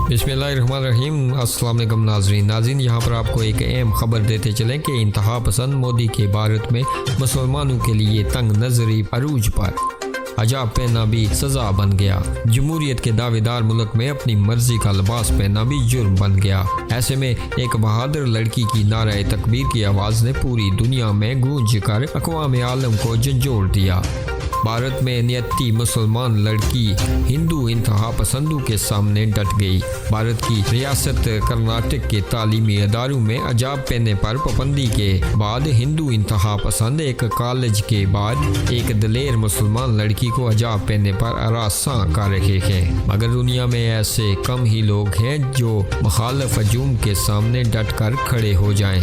बिस्मिल्लाहिर्रहमानिर्रहीम। अस्सलाम वालेकुम नाज़रीन, यहाँ पर आपको एक अहम खबर देते चलें कि इंतहा पसंद मोदी के भारत में मुसलमानों के लिए तंग नजरी अरूज पर। हिजाब पहनना भी सजा बन गया। जमहूरियत के दावेदार मुल्क में अपनी मर्जी का लिबास पहनना भी जुर्म बन गया। ऐसे में एक बहादुर लड़की की नारे तकबीर की आवाज़ ने पूरी दुनिया में गूंज कर अक़वाम आलम को झंझोड़ दिया। भारत में नियति मुसलमान लड़की हिंदू इंतहा पसंदों के सामने डट गई। भारत की रियासत कर्नाटक के तालीमी अदारों में हिजाब पहनने पर पाबंदी के बाद हिंदू इंतहा पसंद एक कॉलेज के बाद एक दलेर मुसलमान लड़की को हिजाब पहनने पर हरासा कर रहे हैं। मगर दुनिया में ऐसे कम ही लोग हैं जो मुखालिफ हजूम के सामने डट कर खड़े हो जाएं।